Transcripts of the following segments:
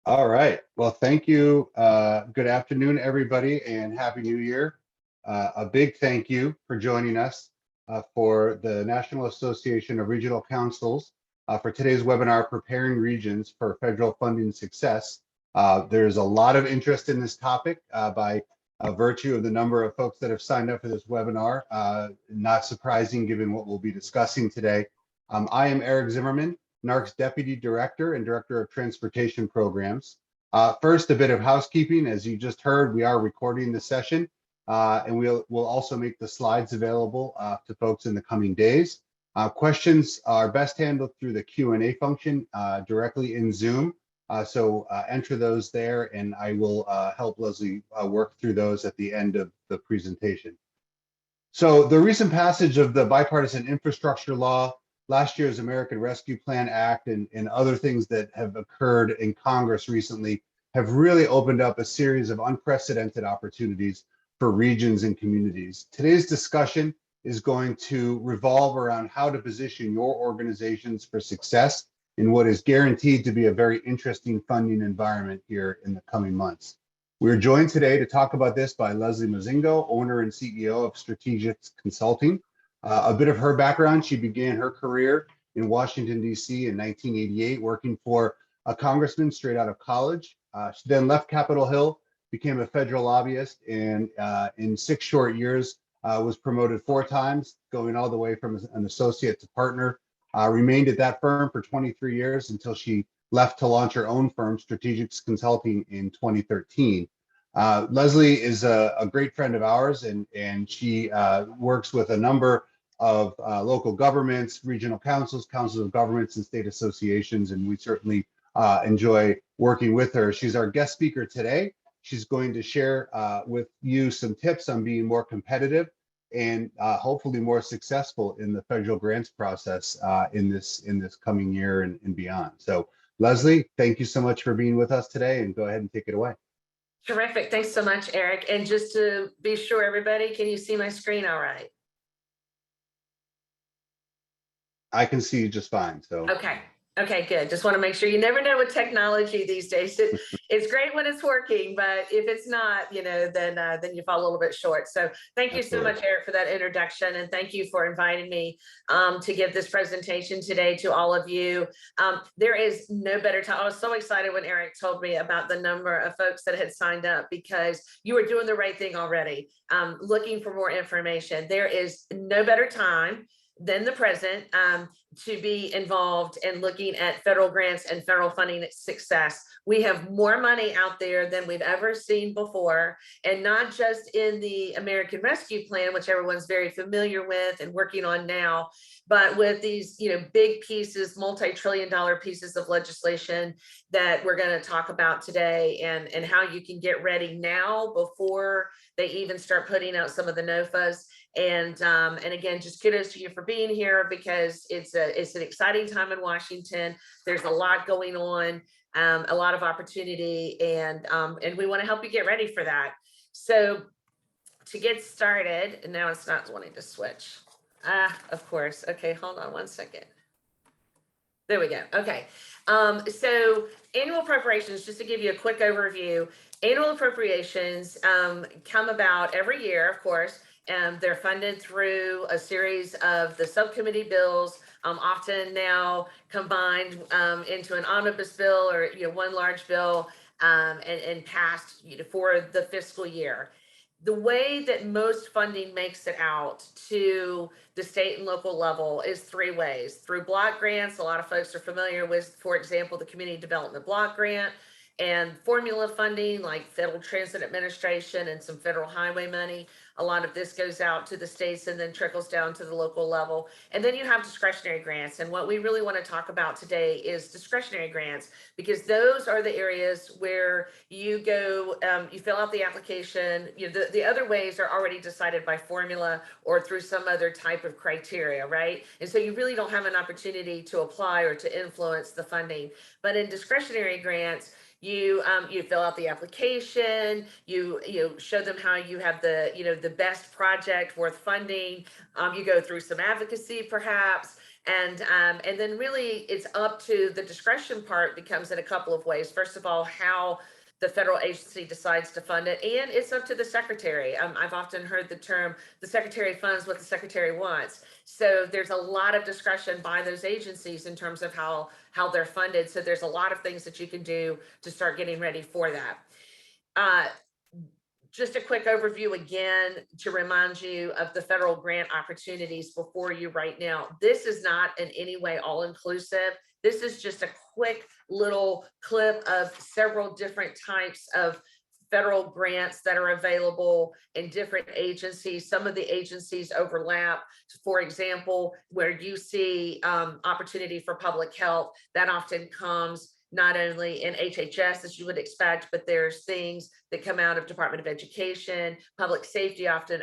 All right. Well, thank you. Good afternoon, everybody, and Happy New Year. A big thank you for joining us for the National Association of Regional Councils for today's webinar, Preparing Regions for Federal Funding Success. There's a lot of interest in this topic by virtue of the number of folks that have signed up for this webinar. Not surprising given what we'll be discussing today. I am Eric Zimmerman, NARC's Deputy Director and Director of Transportation Programs. First, a bit of housekeeping. As you just heard, we are recording the session, and we'll also make the slides available to folks in the coming days. Questions are best handled through the Q&A function directly in Zoom. So enter those there, and I will help Leslie work through those at the end of the presentation. So the recent passage of the Bipartisan Infrastructure Law, last year's American Rescue Plan Act, and other things that have occurred in Congress recently have really opened up a series of unprecedented opportunities for regions and communities. Today's discussion is going to revolve around how to position your organizations for success in what is guaranteed to be a very interesting funding environment here in the coming months. We're joined today to talk about this by Leslie Mozingo, owner and CEO of Strategic Consulting. A bit of her background: she began her career in Washington, D.C. in 1988, working for a congressman straight out of college. She then left Capitol Hill, became a federal lobbyist, and in 6 short years was promoted 4 times, going all the way from an associate to partner. Remained at that firm for 23 years until she left to launch her own firm, Strategic Consulting, in 2013. Leslie is a great friend of ours, and she works with a number of local governments, regional councils, councils of governments, and state associations, and we certainly enjoy working with her. She's our guest speaker today. She's going to share with you some tips on being more competitive and hopefully more successful in the federal grants process in this coming year and beyond. So Leslie, thank you so much for being with us today, and go ahead and take it away. Terrific. Thanks so much, Eric. And just to be sure, everybody, can you see my screen all right? I can see you just fine. So Okay, good. Just want to make sure. You never know with technology these days. It's great when it's working, but if it's not, then you fall a little bit short. So thank you so much, Eric, for that introduction, and thank you for inviting me to give this presentation today to all of you. There is no better time. I was so excited when Eric told me about the number of folks that had signed up, because you were doing the right thing already, looking for more information. There is no better time than the present to be involved in looking at federal grants and federal funding success. We have more money out there than we've ever seen before, and not just in the American Rescue Plan, which everyone's very familiar with and working on now, but with these big pieces, multi-trillion-dollar pieces of legislation that we're going to talk about today, and how you can get ready now before they even start putting out some of the NOFAs. And again, just kudos to you for being here, because it's an exciting time in Washington. There's a lot going on, a lot of opportunity, and we want to help you get ready for that. So to get started, and now it's not wanting to switch. Of course. Okay, hold on one second. There we go. Okay. So annual appropriations, just to give you a quick overview, annual appropriations come about every year, of course. And they're funded through a series of the subcommittee bills, often now combined into an omnibus bill, or one large bill, and passed for the fiscal year. The way that most funding makes it out to the state and local level is 3 ways. Through block grants, a lot of folks are familiar with, for example, the Community Development Block Grant, and formula funding like Federal Transit Administration and some federal highway money. A lot of this goes out to the states and then trickles down to the local level. And then you have discretionary grants. And what we really want to talk about today is discretionary grants, because those are the areas where you go, you fill out the application. The other ways are already decided by formula or through some other type of criteria, right? And so you really don't have an opportunity to apply or to influence the funding. But in discretionary grants, you fill out the application, you show them how you have the best project worth funding, you go through some advocacy perhaps, And then really it's up to the discretion part becomes in a couple of ways. First of all, how the federal agency decides to fund it, and it's up to the secretary. I've often heard the term, the secretary funds what the secretary wants. So there's a lot of discretion by those agencies in terms of how they're funded. So there's a lot of things that you can do to start getting ready for that. Just a quick overview again to remind you of the federal grant opportunities before you right now. This is not in any way all-inclusive. This is just a quick little clip of several different types of federal grants that are available in different agencies. Some of the agencies overlap. For example, where you see opportunity for public health, that often comes not only in HHS as you would expect, but there's things that come out of Department of Education. Public safety often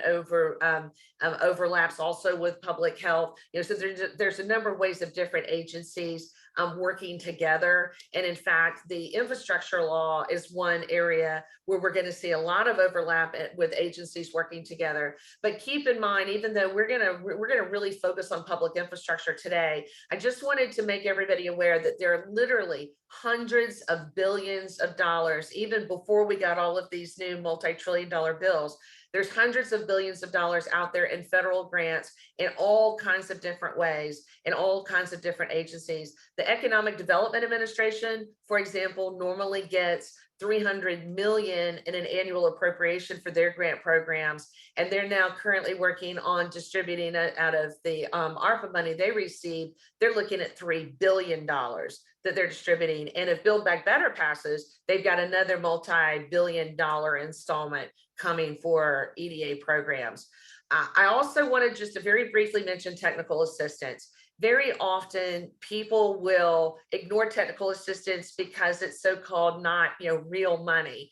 overlaps also with public health. So there's a number of ways of different agencies working together. And in fact, the infrastructure law is one area where we're going to see a lot of overlap with agencies working together. But keep in mind, even though we're going to really focus on public infrastructure today, I just wanted to make everybody aware that there are literally hundreds of billions of dollars, even before we got all of these new multi-trillion-dollar bills. There's hundreds of billions of dollars out there in federal grants in all kinds of different ways, in all kinds of different agencies. The Economic Development Administration, for example, normally gets $300 million in an annual appropriation for their grant programs. And they're now currently working on distributing it out of the ARPA money they received. They're looking at $3 billion that they're distributing. And if Build Back Better passes, they've got another multi-billion-dollar installment coming for EDA programs. I also wanted just to very briefly mention technical assistance. Very often people will ignore technical assistance because it's so-called not, real money.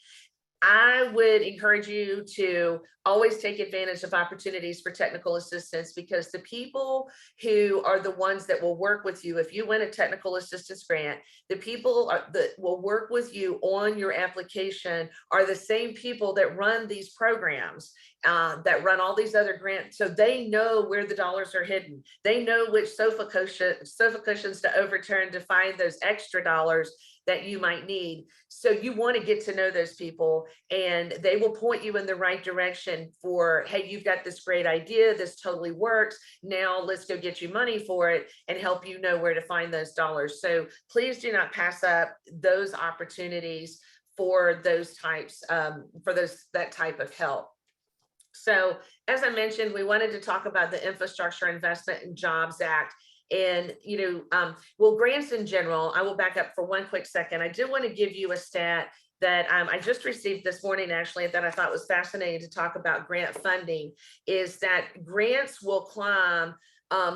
I would encourage you to always take advantage of opportunities for technical assistance, because the people who are the ones that will work with you, if you win a technical assistance grant, the people that will work with you on your application are the same people that run these programs, that run all these other grants. So they know where the dollars are hidden. They know which sofa cushions to overturn to find those extra dollars that you might need. So you want to get to know those people, and they will point you in the right direction for, hey, you've got this great idea. This totally works. Now let's go get you money for it, and help you know where to find those dollars. So please do not pass up those opportunities for those types, that type of help. So as I mentioned, we wanted to talk about the Infrastructure Investment and Jobs Act. And, well, grants in general, I will back up for one quick second. I do want to give you a stat that I just received this morning, actually, that I thought was fascinating to talk about grant funding, is that grants will climb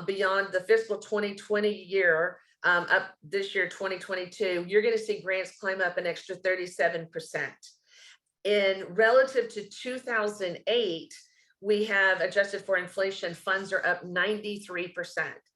beyond the fiscal 2020 year, up this year, 2022. You're going to see grants climb up an extra 37%. In relative to 2008, we have, adjusted for inflation, funds are up 93%.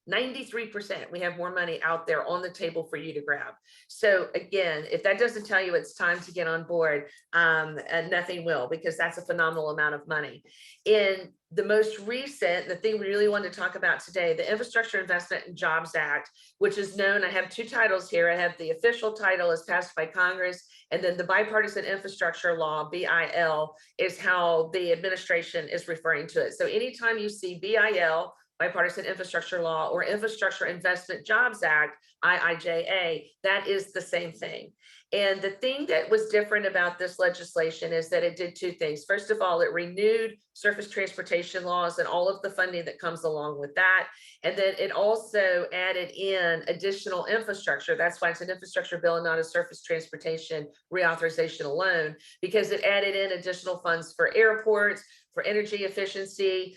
93%. We have more money out there on the table for you to grab. So again, if that doesn't tell you it's time to get on board, and nothing will, because that's a phenomenal amount of money. In the most recent, the thing we really want to talk about today, the Infrastructure Investment and Jobs Act, which is known, I have two titles here. I have the official title as passed by Congress, and then the Bipartisan Infrastructure Law, BIL, is how the administration is referring to it. So anytime you see BIL, Bipartisan Infrastructure Law, or Infrastructure Investment Jobs Act, IIJA, that is the same thing. And the thing that was different about this legislation is that it did two things. First of all, it renewed surface transportation laws and all of the funding that comes along with that. And then it also added in additional infrastructure. That's why it's an infrastructure bill and not a surface transportation reauthorization alone, because it added in additional funds for airports, for energy efficiency,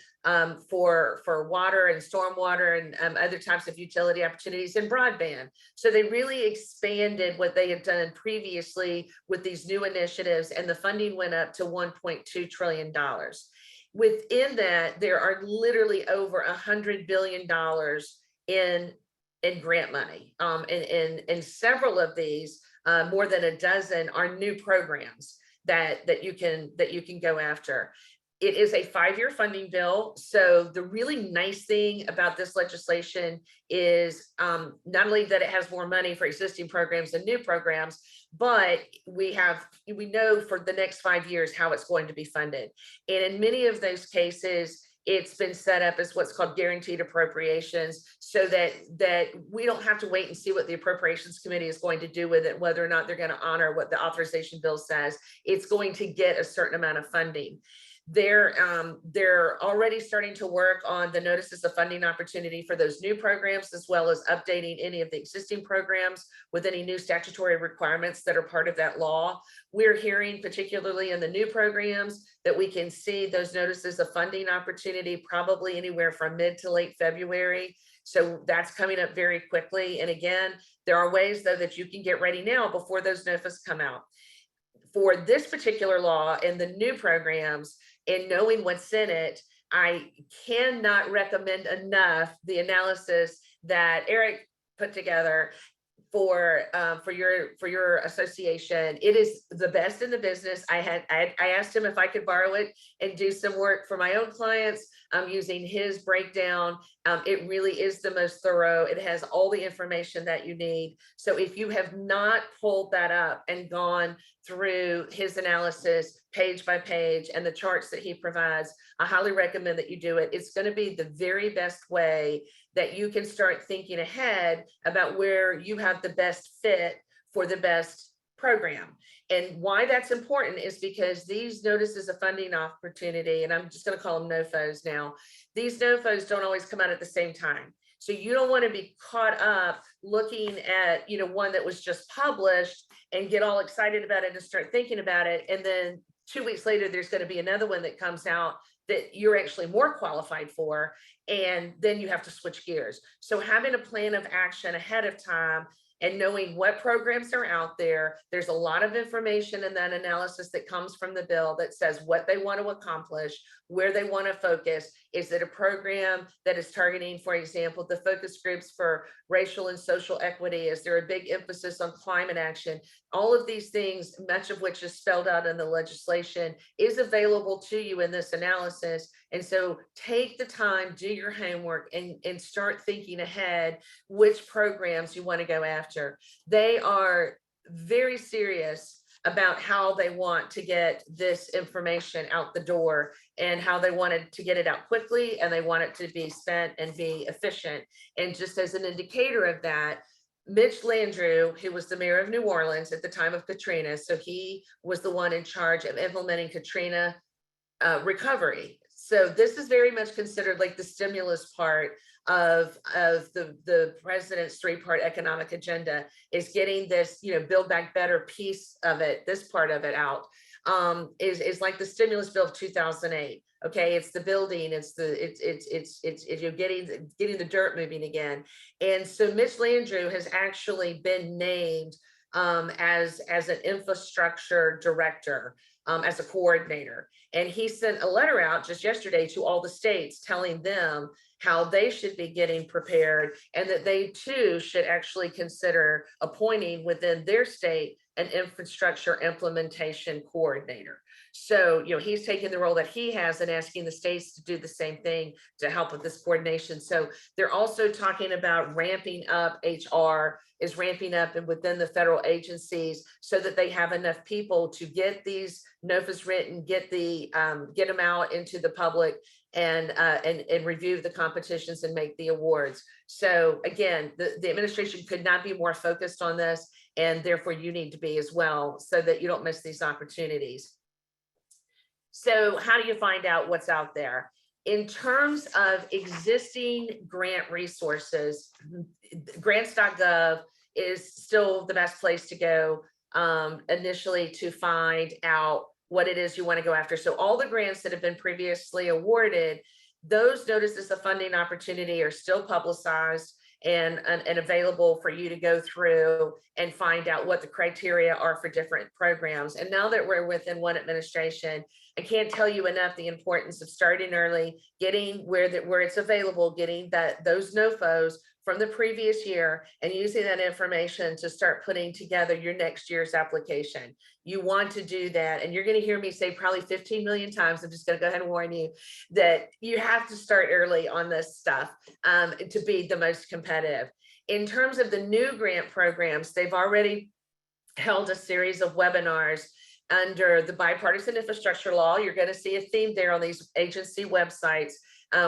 for water and stormwater, and other types of utility opportunities, and broadband. So they really expanded what they had done previously with these new initiatives, and the funding went up to $1.2 trillion. Within that, there are literally over $100 billion in grant money. And several of these, more than a dozen, are new programs that you can go after. It is a 5-year funding bill. So the really nice thing about this legislation is not only that it has more money for existing programs and new programs, but we know for the next 5 years how it's going to be funded. And in many of those cases, it's been set up as what's called guaranteed appropriations, so that we don't have to wait and see what the appropriations committee is going to do with it, whether or not they're going to honor what the authorization bill says. It's going to get a certain amount of funding. They're already starting to work on the notices of funding opportunity for those new programs, as well as updating any of the existing programs with any new statutory requirements that are part of that law. We're hearing, particularly in the new programs, that we can see those notices of funding opportunity probably anywhere from mid to late February. So that's coming up very quickly. And again, there are ways though that you can get ready now before those notices come out. For this particular law and the new programs, and knowing what's in it, I cannot recommend enough the analysis that Eric put together for your association. It is the best in the business. I asked him if I could borrow it and do some work for my own clients using his breakdown. It really is the most thorough. It has all the information that you need. So if you have not pulled that up and gone through his analysis page by page and the charts that he provides, I highly recommend that you do it. It's going to be the very best way that you can start thinking ahead about where you have the best fit for the best program. And why that's important is because these notices of funding opportunity, and I'm just going to call them NOFOs now, these NOFOs don't always come out at the same time. So you don't want to be caught up looking at, one that was just published and get all excited about it and start thinking about it. And then 2 weeks later, there's going to be another one that comes out that you're actually more qualified for, and then you have to switch gears. So having a plan of action ahead of time and knowing what programs are out there, there's a lot of information in that analysis that comes from the bill that says what they want to accomplish, where they want to focus. Is it a program that is targeting, for example, the focus groups for racial and social equity? Is there a big emphasis on climate action? All of these things, much of which is spelled out in the legislation, is available to you in this analysis. And so take the time, do your homework, and start thinking ahead which programs you want to go after. They are very serious about how they want to get this information out the door and how they wanted to get it out quickly, and they want it to be spent and be efficient. And just as an indicator of that, Mitch Landrieu, who was the mayor of New Orleans at the time of Katrina, so he was the one in charge of implementing Katrina recovery. So this is very much considered like the stimulus part of the president's 3-part economic agenda, is getting this, Build Back Better piece of it, this part of it out, is like the stimulus bill of 2008. Okay, it's the building, it's you're getting the dirt moving again. And so Mitch Landrieu has actually been named as an infrastructure director, as a coordinator. And he sent a letter out just yesterday to all the states telling them how they should be getting prepared, and that they too should actually consider appointing within their state an infrastructure implementation coordinator. So, he's taking the role that he has and asking the states to do the same thing to help with this coordination. So they're also talking about ramping up. HR is ramping up and within the federal agencies so that they have enough people to get these NOFAs written, get them out into the public, and review the competitions and make the awards. So again, the administration could not be more focused on this, and therefore you need to be as well, so that you don't miss these opportunities. So how do you find out what's out there? In terms of existing grant resources, grants.gov is still the best place to go initially to find out what it is you want to go after. So all the grants that have been previously awarded, those notices of funding opportunity are still publicized and available for you to go through and find out what the criteria are for different programs. And now that we're within one administration, I can't tell you enough the importance of starting early, getting where it's available, getting those NOFOs from the previous year and using that information to start putting together your next year's application. You want to do that. And you're going to hear me say probably 15 million times. I'm just going to go ahead and warn you that you have to start early on this stuff to be the most competitive. In terms of the new grant programs, they've already held a series of webinars under the Bipartisan Infrastructure Law. You're going to see a theme there on these agency websites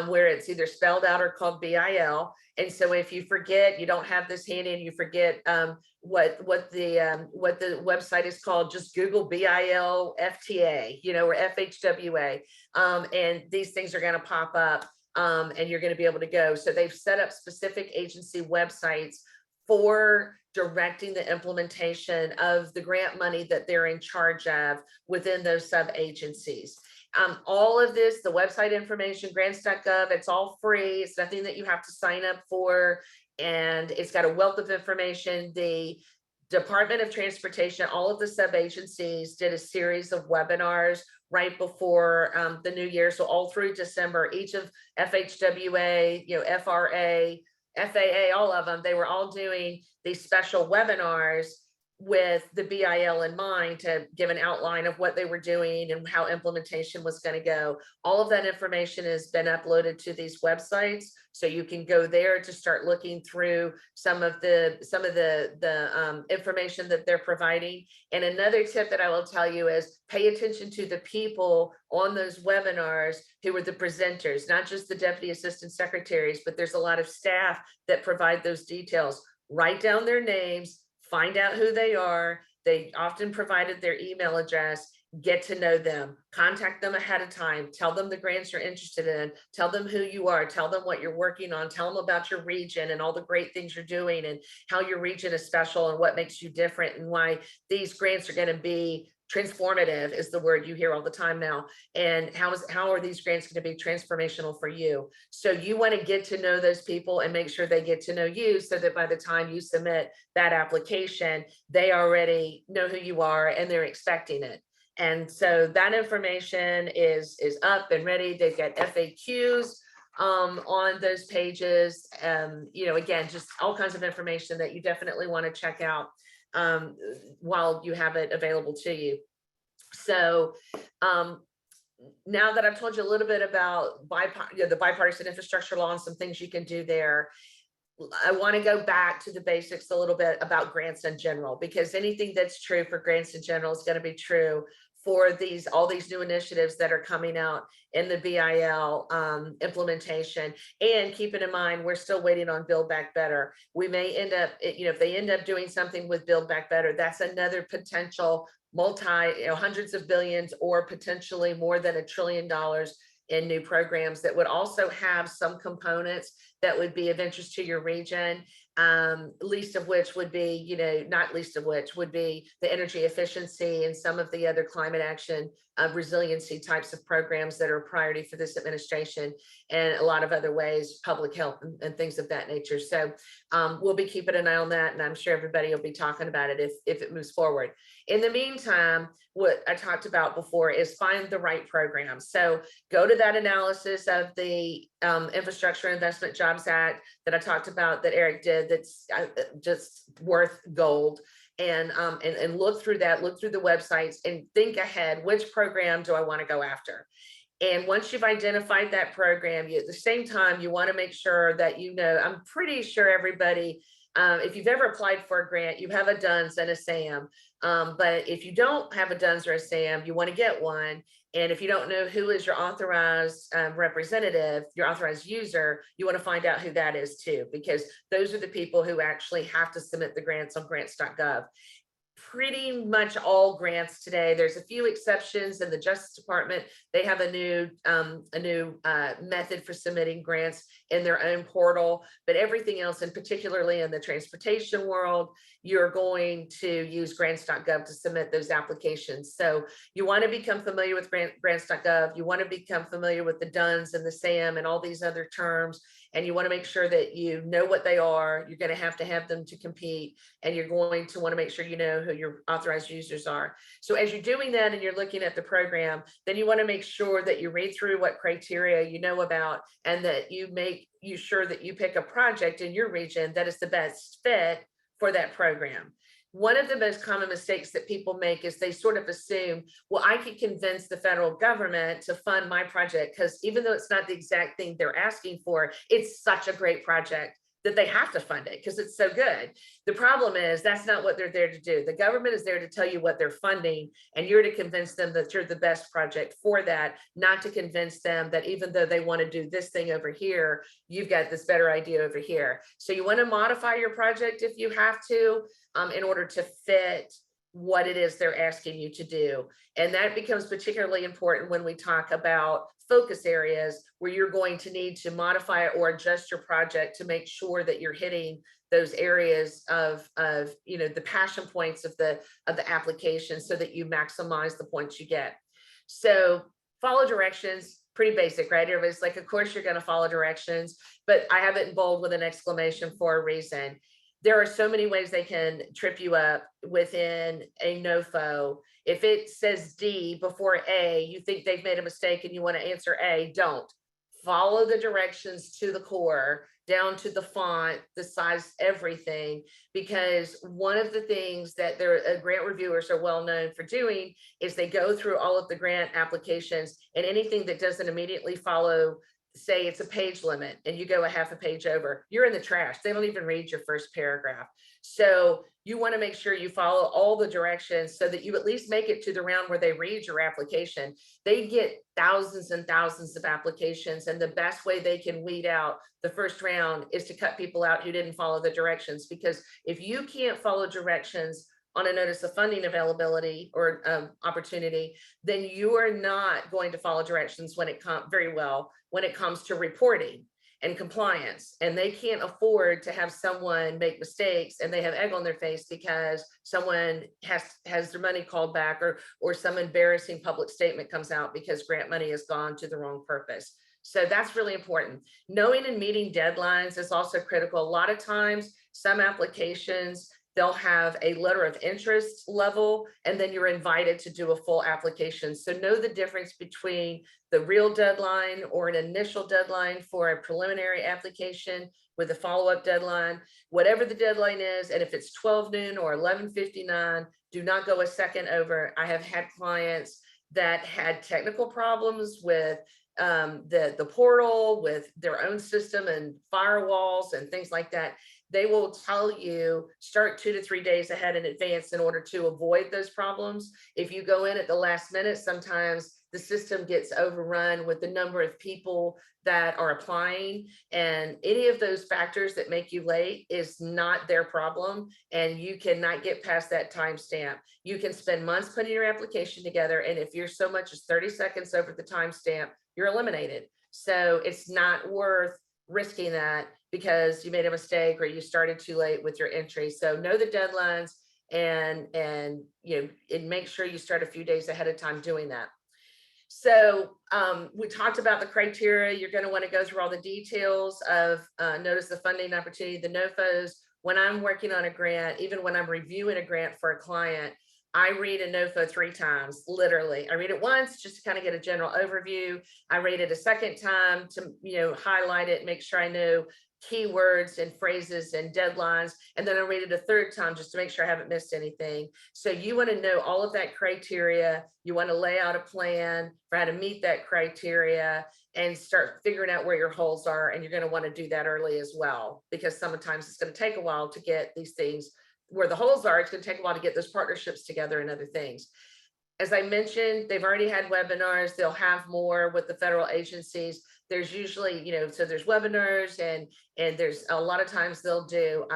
where it's either spelled out or called BIL. And so if you forget, you don't have this handy and you forget what the website is called, just Google BIL FTA, or FHWA. And these things are going to pop up and you're going to be able to go. So they've set up specific agency websites for directing the implementation of the grant money that they're in charge of within those sub-agencies. All of this, the website information, grants.gov, it's all free. It's nothing that you have to sign up for. And it's got a wealth of information. The Department of Transportation, all of the sub-agencies did a series of webinars right before the new year. So all through December, each of FHWA, FRA, FAA, all of them, they were all doing these special webinars with the BIL in mind to give an outline of what they were doing and how implementation was going to go. All of that information has been uploaded to these websites, so you can go there to start looking through some of the information that they're providing. And another tip that I will tell you is pay attention to the people on those webinars who are the presenters, not just the deputy assistant secretaries, but there's a lot of staff that provide those details. Write down their names, find out who they are. They often provided their email address. Get to know them, contact them ahead of time, tell them the grants you're interested in, tell them who you are, tell them what you're working on, tell them about your region and all the great things you're doing and how your region is special and what makes you different and why these grants are going to be transformative is the word you hear all the time now. And how are these grants going to be transformational for you? So you want to get to know those people and make sure they get to know you so that by the time you submit that application, they already know who you are and they're expecting it. And so that information is up and ready. They've got FAQs on those pages. Again, just all kinds of information that you definitely want to check out while you have it available to you. So now that I've told you a little bit about the Bipartisan Infrastructure Law and some things you can do there, I want to go back to the basics a little bit about grants in general, because anything that's true for grants in general is going to be true for all these new initiatives that are coming out in the BIL implementation. And keeping in mind, we're still waiting on Build Back Better. We may end up, if they end up doing something with Build Back Better, that's another potential hundreds of billions or potentially more than $1 trillion in new programs that would also have some components that would be of interest to your region. Least of which would be, not least of which would be the energy efficiency and some of the other climate action resiliency types of programs that are a priority for this administration, and a lot of other ways, public health and things of that nature. So we'll be keeping an eye on that, and I'm sure everybody will be talking about it if it moves forward. In the meantime, what I talked about before is find the right program. So go to that analysis of the Infrastructure Investment Jobs Act that I talked about that Eric did, that's just worth gold. And look through that, look through the websites and think ahead, which program do I want to go after? And once you've identified that program, at the same time, you want to make sure that I'm pretty sure everybody, if you've ever applied for a grant, you have a DUNS and a SAM. But if you don't have a DUNS or a SAM, you want to get one. And if you don't know who is your authorized representative, your authorized user, you want to find out who that is too, because those are the people who actually have to submit the grants on grants.gov. Pretty much all grants today, there's a few exceptions in the Justice Department. They have a new method for submitting grants in their own portal, but everything else, and particularly in the transportation world, you're going to use grants.gov to submit those applications. So you want to become familiar with grants.gov. You want to become familiar with the DUNS and the SAM and all these other terms, and you want to make sure that you know what they are. You're going to have them to compete, and you're going to want to make sure you know who your authorized users are. So as you're doing that and you're looking at the program, then you want to make sure that you read through what criteria you know about, and that you sure that you pick a project in your region that is the best fit for that program. One of the most common mistakes that people make is they sort of assume, well, I can convince the federal government to fund my project because even though it's not the exact thing they're asking for, it's such a great project that they have to fund it because it's so good. The problem is that's not what they're there to do. The government is there to tell you what they're funding, and you're to convince them that you're the best project for that, not to convince them that even though they want to do this thing over here, you've got this better idea over here. So you want to modify your project if you have to, in order to fit what it is they're asking you to do. And that becomes particularly important when we talk about focus areas where you're going to need to modify or adjust your project to make sure that you're hitting those areas of the passion points of the application so that you maximize the points you get. So follow directions, pretty basic, right? Everybody's like, of course you're going to follow directions, but I have it in bold with an exclamation for a reason. There are so many ways they can trip you up within a NOFO. If it says D before A, you think they've made a mistake and you want to answer A, don't. Follow the directions to the core, down to the font, the size, everything, because one of the things that grant reviewers are well known for doing is they go through all of the grant applications, and anything that doesn't immediately follow, say it's a page limit and you go a half a page over, you're in the trash. They don't even read your first paragraph. So you want to make sure you follow all the directions so that you at least make it to the round where they read your application. They get thousands and thousands of applications, and the best way they can weed out the first round is to cut people out who didn't follow the directions. Because if you can't follow directions on a notice of funding availability or opportunity, then you are not going to follow directions when it comes to reporting and compliance. And they can't afford to have someone make mistakes and they have egg on their face because someone has their money called back, or some embarrassing public statement comes out because grant money has gone to the wrong purpose. So that's really important. Knowing and meeting deadlines is also critical. A lot of times, some applications, they'll have a letter of interest level, and then you're invited to do a full application. So know the difference between the real deadline or an initial deadline for a preliminary application with a follow-up deadline, whatever the deadline is. And if it's 12 noon or 11:59, do not go a second over. I have had clients that had technical problems with the portal, with their own system and firewalls and things like that. They will tell you start 2 to 3 days ahead in advance in order to avoid those problems. If you go in at the last minute, sometimes the system gets overrun with the number of people that are applying, and any of those factors that make you late is not their problem, and you cannot get past that timestamp. You can spend months putting your application together, and if you're so much as 30 seconds over the timestamp, you're eliminated. So it's not worth risking that because you made a mistake or you started too late with your entry. So know the deadlines and make sure you start a few days ahead of time doing that. So we talked about the criteria. You're going to want to go through all the details of notice of funding opportunity, the NOFOs. When I'm working on a grant, even when I'm reviewing a grant for a client, I read a NOFO 3 times, literally. I read it once just to kind of get a general overview. I read it a second time to highlight it, make sure I know keywords and phrases and deadlines. And then I read it a third time just to make sure I haven't missed anything. So you want to know all of that criteria. You want to lay out a plan for how to meet that criteria and start figuring out where your holes are. And you're going to want to do that early as well, because sometimes it's going to take a while to get these things where the holes are. It's going to take a while to get those partnerships together and other things. As I mentioned, they've already had webinars. They'll have more with the federal agencies. There's usually, so there's webinars and there's a lot of times they'll do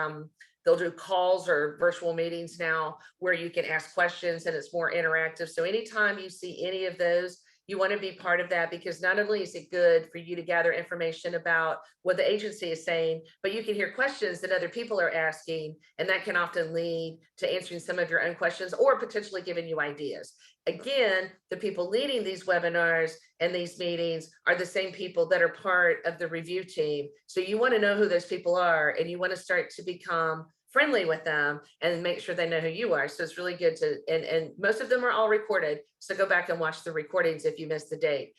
calls or virtual meetings now where you can ask questions and it's more interactive. So anytime you see any of those, You want to be part of that, because not only is it good for you to gather information about what the agency is saying, but you can hear questions that other people are asking, and that can often lead to answering some of your own questions or potentially giving you ideas. Again, the people leading these webinars and these meetings are the same people that are part of the review team. So you want to know who those people are, and you want to start to become friendly with them and make sure they know who you are. So it's really good to, and most of them are all recorded. So go back and watch the recordings if you missed the date.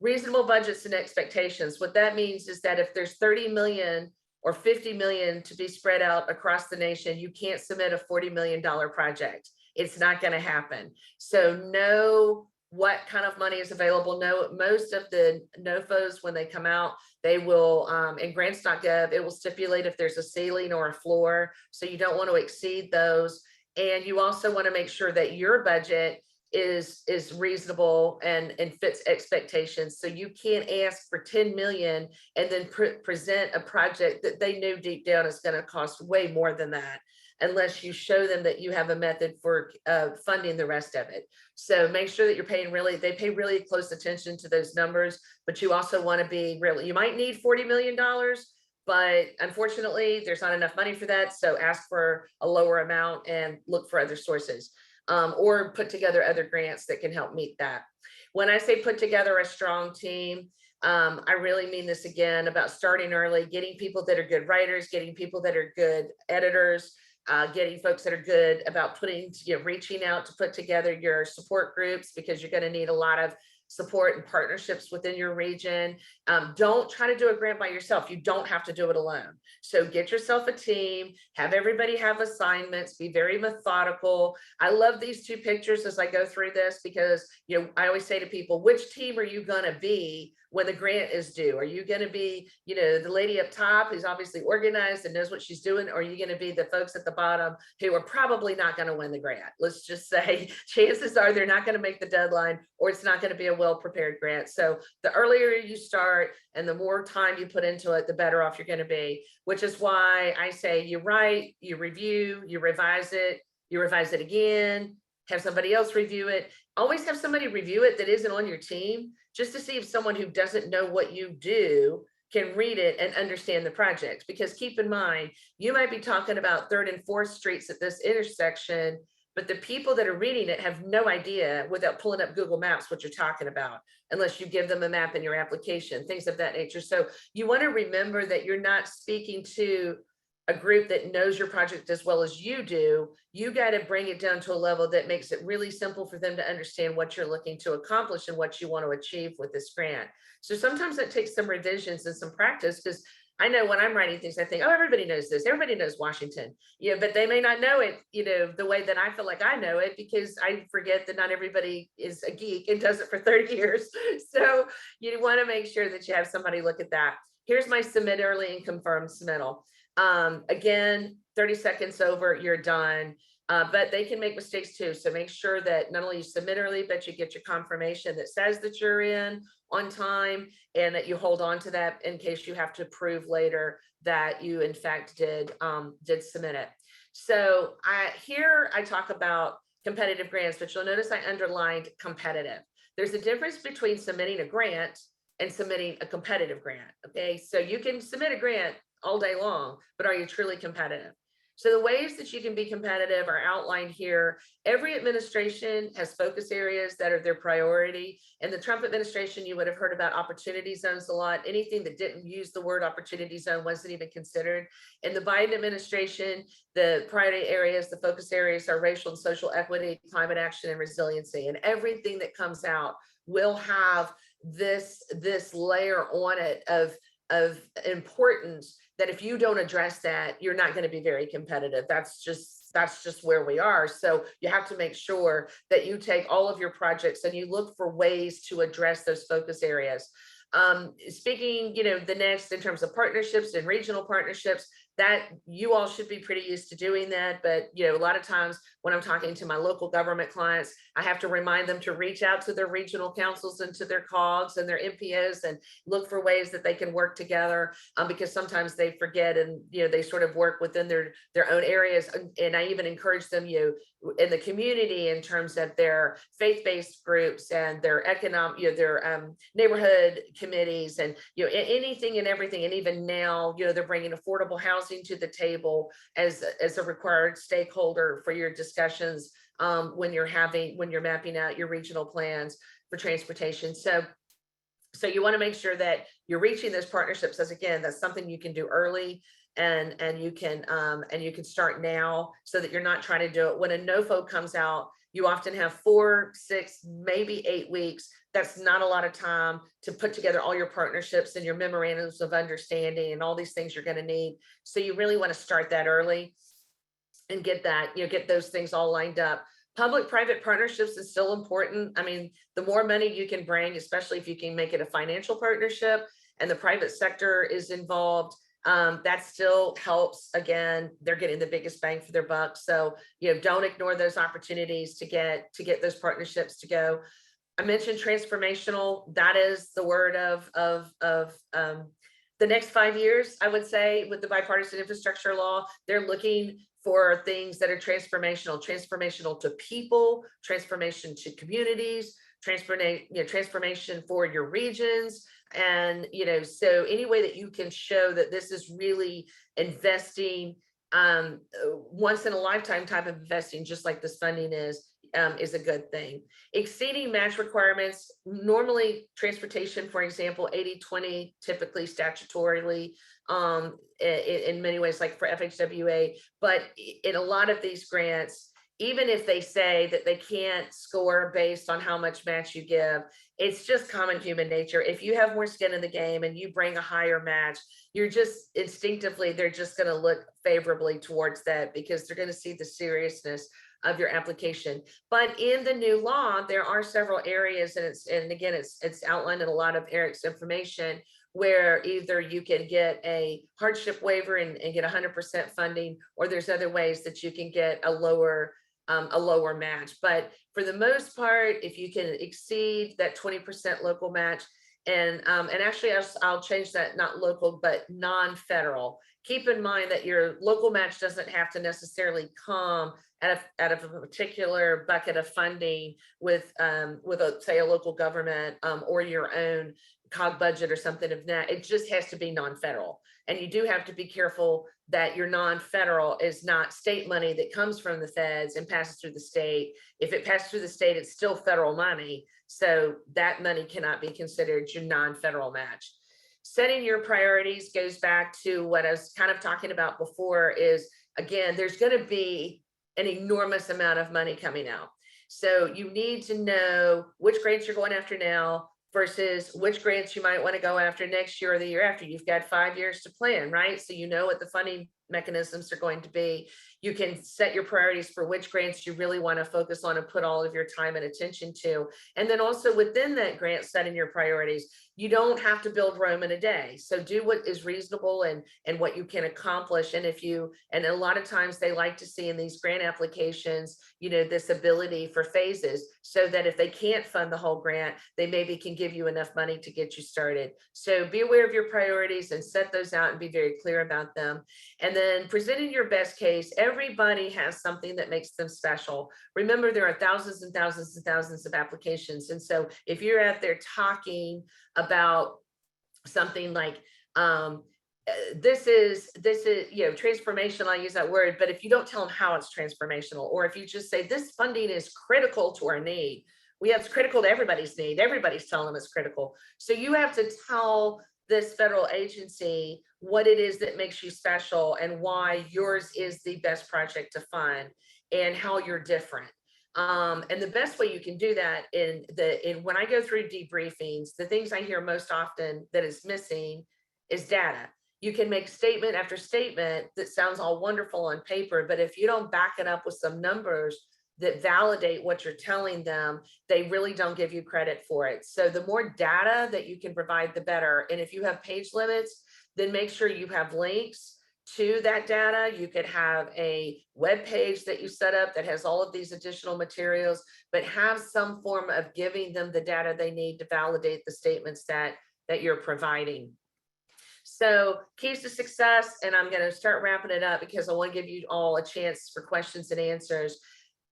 Reasonable budgets and expectations. What that means is that if there's 30 million or 50 million to be spread out across the nation, you can't submit a $40 million project. It's not going to happen. So know what kind of money is available. No, most of the NOFOs, when they come out, they will, in grants.gov, it will stipulate if there's a ceiling or a floor. So you don't want to exceed those. And you also want to make sure that your budget is reasonable and fits expectations. So you can't ask for 10 million and then present a project that they know deep down is going to cost way more than that, unless you show them that you have a method for funding the rest of it. So make sure that you're paying they pay really close attention to those numbers, but you also want to be you might need $40 million, but unfortunately there's not enough money for that. So ask for a lower amount and look for other sources, or put together other grants that can help meet that. When I say put together a strong team, I really mean this again about starting early, getting people that are good writers, getting people that are good editors, getting folks that are good about reaching out to put together your support groups, because you're going to need a lot of support and partnerships within your region. Don't try to do a grant by yourself. You don't have to do it alone. So get yourself a team, have everybody have assignments, be very methodical. I love these two pictures as I go through this, because I always say to people, which team are you going to be when the grant is due? Are you going to be, the lady up top who's obviously organized and knows what she's doing? Or are you going to be the folks at the bottom who are probably not going to win the grant? Let's just say chances are they're not going to make the deadline, or it's not going to be a well-prepared grant. So the earlier you start and the more time you put into it, the better off you're going to be, which is why I say you write, you review, you revise it again, have somebody else review it. Always have somebody review it that isn't on your team, just to see if someone who doesn't know what you do can read it and understand the project. Because keep in mind, you might be talking about 3rd and 4th Streets at this intersection, but the people that are reading it have no idea, without pulling up Google Maps, what you're talking about, unless you give them a map in your application, things of that nature. So you want to remember that you're not speaking to a group that knows your project as well as you do. You got to bring it down to a level that makes it really simple for them to understand what you're looking to accomplish and what you want to achieve with this grant. So sometimes it takes some revisions and some practice, because I know when I'm writing things, I think, oh, everybody knows this. Everybody knows Washington. But they may not know it, the way that I feel like I know it, because I forget that not everybody is a geek and does it for 30 years. So you want to make sure that you have somebody look at that. Here's my submit early and confirm submittal. Again, 30 seconds over, you're done. But they can make mistakes too. So make sure that not only you submit early, but you get your confirmation that says that you're in on time, and that you hold on to that in case you have to prove later that you in fact did submit it. So here I talk about competitive grants, but you'll notice I underlined competitive. There's a difference between submitting a grant and submitting a competitive grant. Okay, so you can submit a grant all day long, but are you truly competitive? So the ways that you can be competitive are outlined here. Every administration has focus areas that are their priority. In the Trump administration, you would have heard about opportunity zones a lot. Anything that didn't use the word opportunity zone wasn't even considered. In the Biden administration, the priority areas, the focus areas are racial and social equity, climate action, and resiliency. And everything that comes out will have this layer on it of importance, that if you don't address that, you're not going to be very competitive. That's just where we are. So you have to make sure that you take all of your projects and you look for ways to address those focus areas. Speaking, the next in terms of partnerships and regional partnerships, that you all should be pretty used to doing that. But, you know, a lot of times when I'm talking to my local government clients, I have to remind them to reach out to their regional councils and to their COGs and their MPOs and look for ways that they can work together, because sometimes they forget, and, you know, they sort of work within their own areas. And I even encourage them, you know, in the community in terms of their faith-based groups and their economic, you know, their neighborhood committees, and, you know, anything and everything. And even now, you know, they're bringing affordable housing to the table as a required stakeholder for your discussions, when you're mapping out your regional plans for transportation. So you want to make sure that you're reaching those partnerships, as again, that's something you can do early, and you can start now, so that you're not trying to do it when a NOFO comes out. You often have 4, 6, maybe 8 weeks. That's not a lot of time to put together all your partnerships and your memorandums of understanding and all these things you're going to need. So you really want to start that early and get that, you know, get those things all lined up. Public-private partnerships is still important. I mean, the more money you can bring, especially if you can make it a financial partnership and the private sector is involved, that still helps. Again, they're getting the biggest bang for their buck. So, you know, don't ignore those opportunities to get those partnerships to go. I mentioned transformational. That is the word of the next 5 years, I would say, with the bipartisan infrastructure law. They're looking for things that are transformational to people, transformation to communities, transformation for your regions. And, you know, so any way that you can show that this is really investing, once in a lifetime type of investing, just like this funding is a good thing. Exceeding match requirements, normally transportation, for example, 80-20, typically statutorily, in many ways, like for FHWA, but in a lot of these grants, even if they say that they can't score based on how much match you give, it's just common human nature. If you have more skin in the game and you bring a higher match, you're just instinctively, they're just going to look favorably towards that, because they're going to see the seriousness of your application. But in the new law, there are several areas, and again, it's outlined in a lot of Eric's information, where either you can get a hardship waiver and get 100% funding, or there's other ways that you can get a lower match. But for the most part, if you can exceed that 20% local match, and actually I'll change that, not local, but non-federal. Keep in mind that your local match doesn't have to necessarily come out of a particular bucket of funding with say a local government, or your own COG budget or something of that. It just has to be non-federal. And you do have to be careful that your non-federal is not state money that comes from the feds and passes through the state. If it passes through the state, it's still federal money. So that money cannot be considered your non-federal match. Setting your priorities goes back to what I was kind of talking about before, is, again, there's going to be an enormous amount of money coming out. So you need to know which grants you're going after now versus which grants you might want to go after next year or the year after. You've got 5 years to plan, right? So you know what the funding mechanisms are going to be. You can set your priorities for which grants you really want to focus on and put all of your time and attention to. And then also within that grant, setting your priorities. You don't have to build Rome in a day. So do what is reasonable and what you can accomplish. And and a lot of times they like to see in these grant applications, you know, this ability for phases, so that if they can't fund the whole grant, they maybe can give you enough money to get you started. So be aware of your priorities and set those out and be very clear about them. And then presenting your best case. Everybody has something that makes them special. Remember, there are thousands and thousands and thousands of applications. And so if you're out there talking about something like, this is, you know, transformational, I use that word, but if you don't tell them how it's transformational, or if you just say this funding is critical to our need, it's critical to everybody's need. Everybody's telling them it's critical. So you have to tell this federal agency what it is that makes you special and why yours is the best project to fund and how you're different. And the best way you can do that when I go through debriefings, the things I hear most often that is missing is data. You can make statement after statement that sounds all wonderful on paper, but if you don't back it up with some numbers that validate what you're telling them, they really don't give you credit for it. So the more data that you can provide, the better. And if you have page limits, then make sure you have links to that data. You could have a web page that you set up that has all of these additional materials, but have some form of giving them the data they need to validate the statements that you're providing. So keys to success, and I'm going to start wrapping it up because I want to give you all a chance for questions and answers.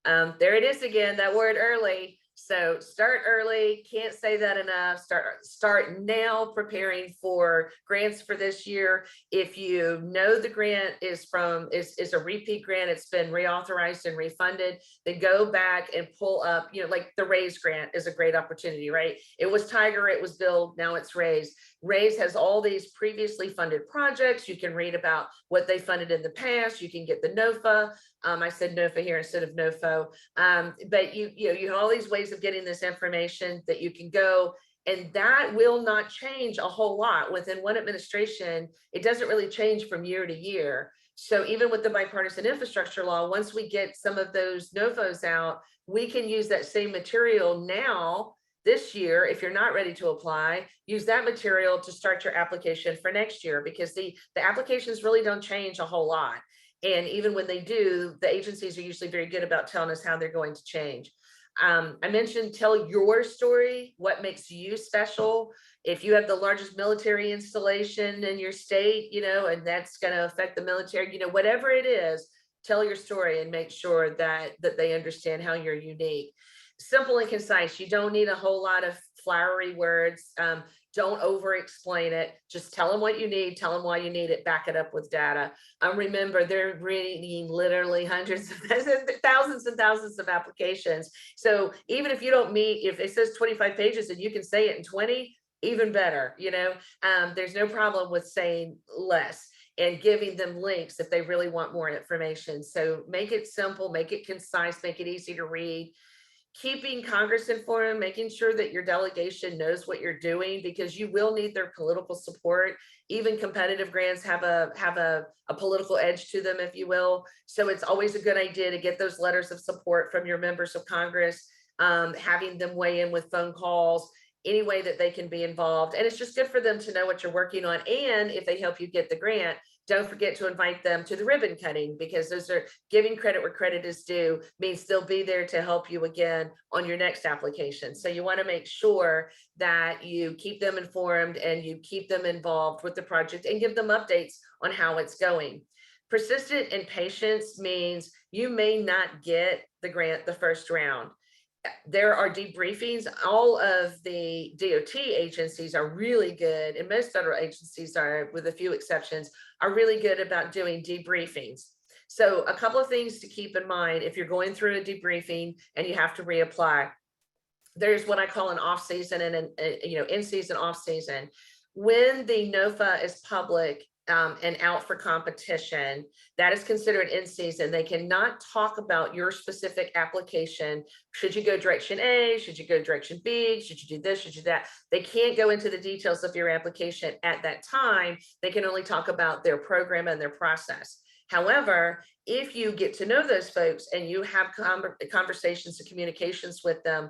There it is again, that word early. So start early, can't say that enough. Start now preparing for grants for this year. If you know the grant is a repeat grant, it's been reauthorized and refunded, then go back and pull up, like the RAISE grant is a great opportunity, right? It was Tiger, it was Build, now it's RAISE. RAISE has all these previously funded projects. You can read about what they funded in the past. You can get the NOFA. I said NOFA here instead of NOFO. But you have all these ways of getting this information that you can go, and that will not change a whole lot within one administration. It doesn't really change from year to year. So even with the Bipartisan Infrastructure Law, once we get some of those NOFOs out, we can use that same material now this year. If you're not ready to apply, use that material to start your application for next year, because the applications really don't change a whole lot. And even when they do, the agencies are usually very good about telling us how they're going to change. I mentioned tell your story, what makes you special. If you have the largest military installation in your state, and that's going to affect the military, whatever it is, tell your story and make sure that they understand how you're unique. Simple and concise. You don't need a whole lot of flowery words. Don't over explain it. Just tell them what you need, tell them why you need it, back it up with data. Remember, they're reading literally hundreds of thousands and thousands of applications. So even if you don't meet, if it says 25 pages and you can say it in 20, even better. There's no problem with saying less and giving them links if they really want more information. So make it simple, make it concise, make it easy to read. Keeping Congress informed, making sure that your delegation knows what you're doing, because you will need their political support. Even competitive grants have a political edge to them, if you will. So it's always a good idea to get those letters of support from your members of Congress, having them weigh in with phone calls, any way that they can be involved. And it's just good for them to know what you're working on. And if they help you get the grant, don't forget to invite them to the ribbon cutting, because those are giving credit where credit is due, means they'll be there to help you again on your next application. So you want to make sure that you keep them informed and you keep them involved with the project and give them updates on how it's going. Persistent and patience means you may not get the grant the first round. There are debriefings. All of the DOT agencies are really good, and most federal agencies are, with a few exceptions, are really good about doing debriefings. So a couple of things to keep in mind if you're going through a debriefing and you have to reapply. There's what I call an off season and an in season, off season. When the NOFA is public and out for competition, that is considered in season. They cannot talk about your specific application. Should you go direction A? Should you go direction B? Should you do this? Should you do that? They can't go into the details of your application at that time. They can only talk about their program and their process. However, if you get to know those folks and you have conversations and communications with them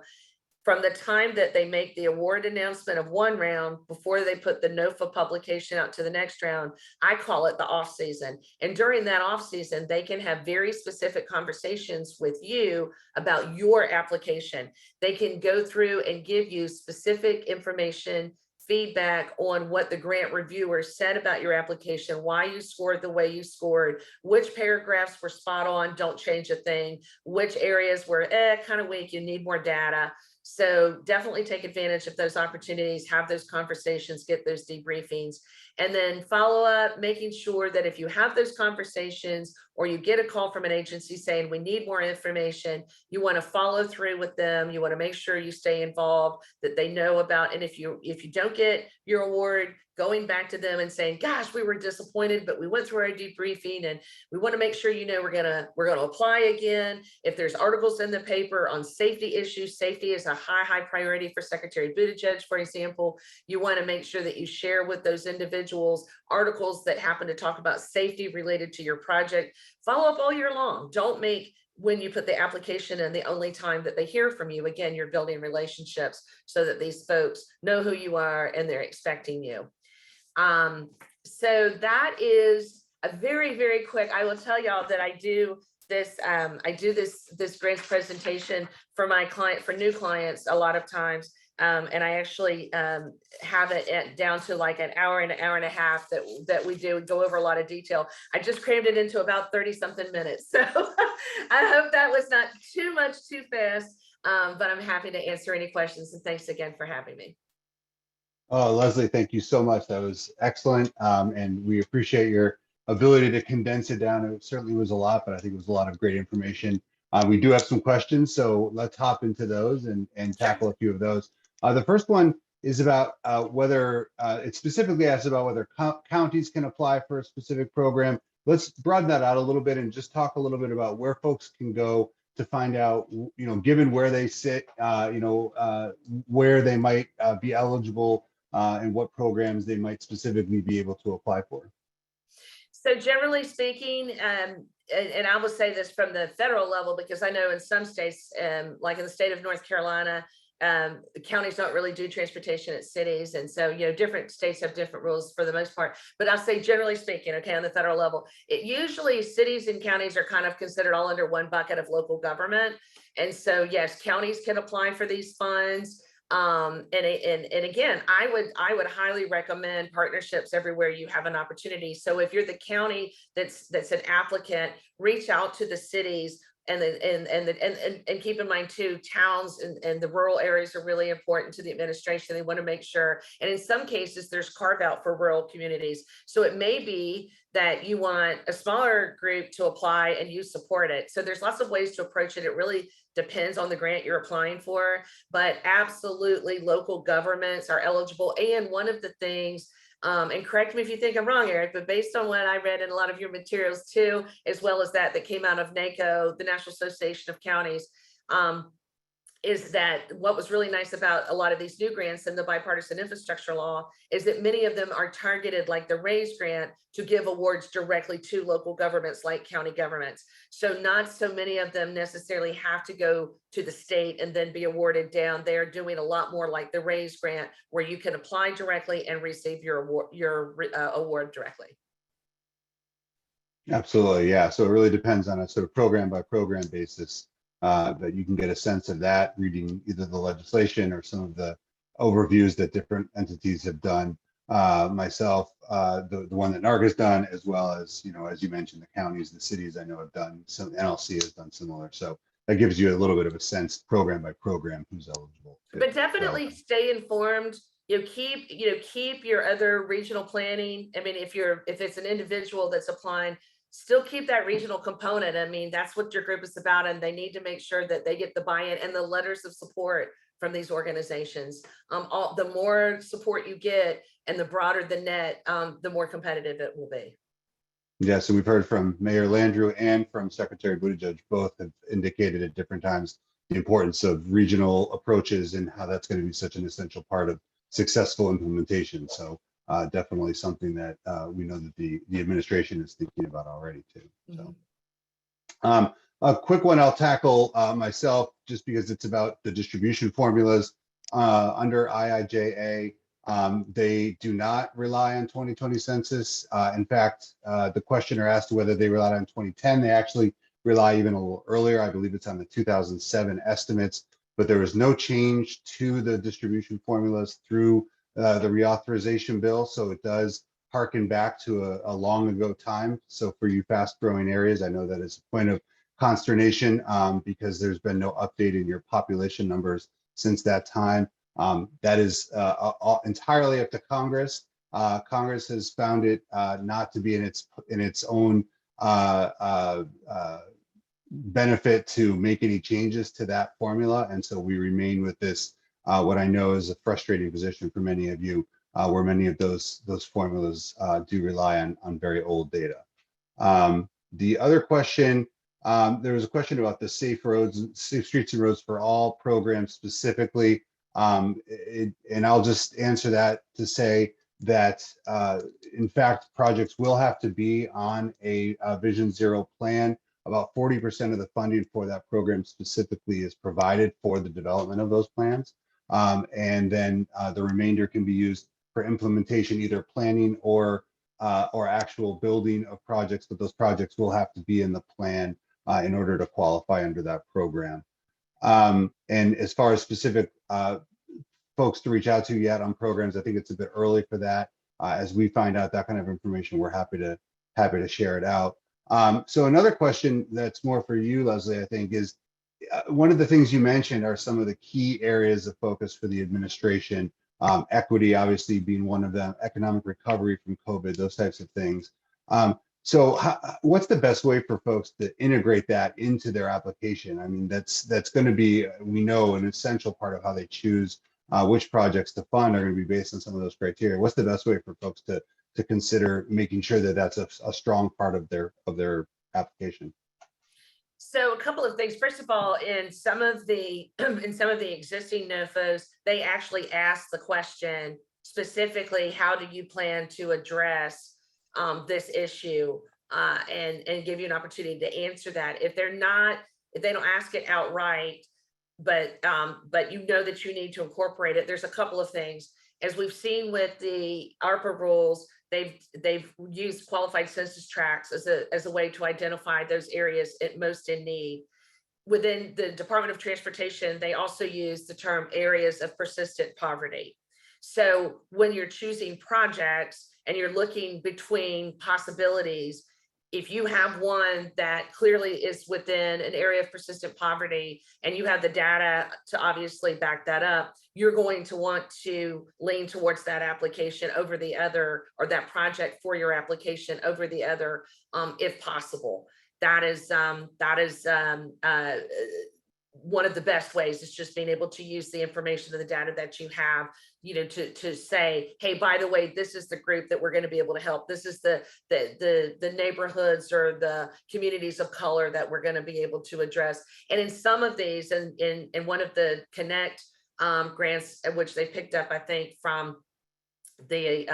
from the time that they make the award announcement of one round before they put the NOFA publication out to the next round, I call it the off season. And during that off season, they can have very specific conversations with you about your application. They can go through and give you specific information, feedback on what the grant reviewer said about your application, why you scored the way you scored, which paragraphs were spot on, don't change a thing, which areas were kind of weak, you need more data. So definitely take advantage of those opportunities, have those conversations, get those debriefings, and then follow up, making sure that if you have those conversations or you get a call from an agency saying we need more information, you want to follow through with them. You want to make sure you stay involved, that they know about. And if you don't get your award, going back to them and saying, gosh, we were disappointed, but we went through our debriefing and we want to make sure we're gonna apply again. If there's articles in the paper on safety issues, safety is a high priority for Secretary Buttigieg, for example. You want to make sure that you share with those individuals articles that happen to talk about safety related to your project. Follow up all year long. Don't make when you put the application in the only time that they hear from you. Again, you're building relationships so that these folks know who you are and they're expecting you. So that is very, very quick, I will tell y'all that I do this grants presentation for my client, for new clients a lot of times. And I actually have it down to like an hour and a half that we go over a lot of detail. I just crammed it into about 30 something minutes. So I hope that was not too much too fast, but I'm happy to answer any questions, and thanks again for having me. Oh, Leslie, thank you so much. That was excellent. And we appreciate your ability to condense it down. It certainly was a lot, but I think it was a lot of great information. We do have some questions, so let's hop into those and tackle a few of those. The first one is about whether it specifically asks about whether counties can apply for a specific program. Let's broaden that out a little bit and just talk a little bit about where folks can go to find out, given where they sit, where they might be eligible and what programs they might specifically be able to apply for. So generally speaking, and I will say this from the federal level, because I know in some states, like in the state of North Carolina, the counties don't really do transportation at cities. And so, different states have different rules for the most part, but I'll say generally speaking, okay, on the federal level, it usually cities and counties are kind of considered all under one bucket of local government. And so, yes, counties can apply for these funds. And again, I would highly recommend partnerships everywhere you have an opportunity. So if you're the county that's an applicant, reach out to the cities. And keep in mind too, towns and the rural areas are really important to the administration. They want to make sure, and in some cases there's carve out for rural communities. So it may be that you want a smaller group to apply and you support it. So there's lots of ways to approach it. It really depends on the grant you're applying for, but absolutely local governments are eligible. And one of the things, and correct me if you think I'm wrong, Eric, but based on what I read in a lot of your materials too, as well as that came out of NACO, the National Association of Counties, is that what was really nice about a lot of these new grants in the Bipartisan Infrastructure Law is that many of them are targeted, like the RAISE grant, to give awards directly to local governments like county governments. So not so many of them necessarily have to go to the state and then be awarded down. They're doing a lot more like the RAISE grant, where you can apply directly and receive your award directly. Absolutely, yeah. So it really depends on a sort of program by program basis. That you can get a sense of that reading either the legislation or some of the overviews that different entities have done. Myself, the one that NARC has done, as well as, as you mentioned, the counties, the cities I know have done, some NLC has done similar. So that gives you a little bit of a sense program by program who's eligible. But definitely stay informed. Keep your other regional planning. I mean, if it's an individual that's applying, still keep that regional component. I mean, that's what your group is about, and they need to make sure that they get the buy-in and the letters of support from these organizations. The more support you get and the broader the net, the more competitive it will be. Yeah, so we've heard from Mayor Landrieu and from Secretary Buttigieg. Both have indicated at different times the importance of regional approaches and how that's going to be such an essential part of successful implementation. So definitely something that we know that the administration is thinking about already too. So a quick one I'll tackle myself, just because it's about the distribution formulas under IIJA. They do not rely on 2020 census. In fact, the questioner asked whether they relied on 2010. They actually rely even a little earlier. I believe it's on the 2007 estimates, but there was no change to the distribution formulas through the reauthorization bill. So it does harken back to a long ago time. So for you fast growing areas, I know that is a point of consternation because there's been no update in your population numbers since that time. That is entirely up to Congress. Congress has found it not to be in its own benefit to make any changes to that formula, and so we remain with this. What I know is a frustrating position for many of you, where many of those formulas do rely on very old data. The other question, there was a question about the safe streets and roads for all program specifically. And I'll just answer that to say that, in fact, projects will have to be on a Vision Zero plan. About 40% of the funding for that program specifically is provided for the development of those plans. And then the remainder can be used for implementation, either planning or or actual building of projects, but those projects will have to be in the plan in order to qualify under that program. And as far as specific folks to reach out to yet on programs, I think it's a bit early for that. As we find out that kind of information, we're happy to share it out. So another question that's more for you, Leslie, I think is one of the things you mentioned are some of the key areas of focus for the administration. Equity, obviously, being one of them, economic recovery from COVID, those types of things. So what's the best way for folks to integrate that into their application? I mean, that's going to be, we know, an essential part of how they choose which projects to fund are going to be based on some of those criteria. What's the best way for folks to consider making sure that that's a strong part of their application? So a couple of things. First of all, in some of the existing NOFOs, they actually ask the question specifically, how do you plan to address this issue, and give you an opportunity to answer that. If they don't ask it outright, but you know that you need to incorporate it, there's a couple of things. As we've seen with the ARPA rules, they've used qualified census tracts as a way to identify those areas most in need. Within the Department of Transportation, they also use the term areas of persistent poverty. So when you're choosing projects and you're looking between possibilities, if you have one that clearly is within an area of persistent poverty and you have the data to obviously back that up, you're going to want to lean towards that application over the other, or that project for your application over the other, if possible. That is one of the best ways, is just being able to use the information and the data that you have, to say, hey, by the way, this is the group that we're going to be able to help. This is the neighborhoods or the communities of color that we're going to be able to address. And in some of these, and in one of the Connect grants, which they picked up, I think, from the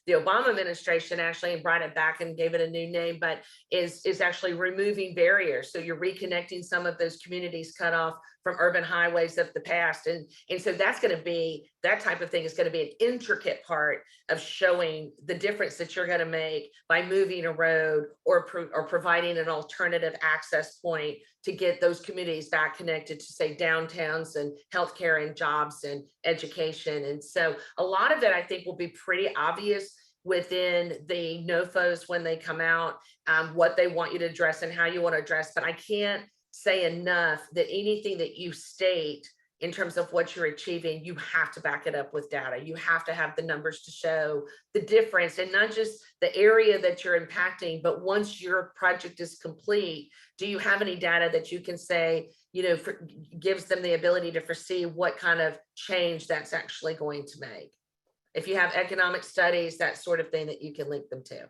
Obama administration, actually brought it back and gave it a new name, but is actually removing barriers. So you're reconnecting some of those communities cut off from urban highways of the past. And so that's going to be, that type of thing is going to be an intricate part of showing the difference that you're going to make by moving a road or providing an alternative access point to get those communities back connected to, say, downtowns and healthcare and jobs and education. And so a lot of it, I think, will be pretty obvious within the NOFOs when they come out, what they want you to address and how you want to address. But I can't say enough that anything that you state in terms of what you're achieving, you have to back it up with data. You have to have the numbers to show the difference, and not just the area that you're impacting, but once your project is complete, do you have any data that you can say, gives them the ability to foresee what kind of change that's actually going to make? If you have economic studies, that sort of thing that you can link them to.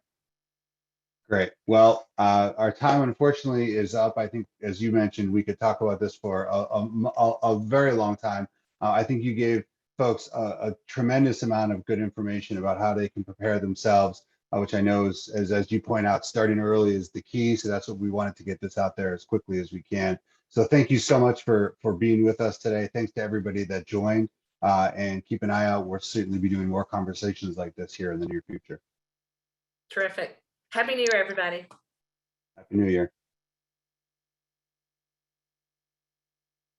Great. Well, our time, unfortunately, is up. I think, as you mentioned, we could talk about this for a very long time. I think you gave folks a tremendous amount of good information about how they can prepare themselves, which I know is, as you point out, starting early is the key. So that's what we wanted to get this out there as quickly as we can. So thank you so much for being with us today. Thanks to everybody that joined, and keep an eye out. We'll certainly be doing more conversations like this here in the near future. Terrific. Happy New Year, everybody. Happy New Year.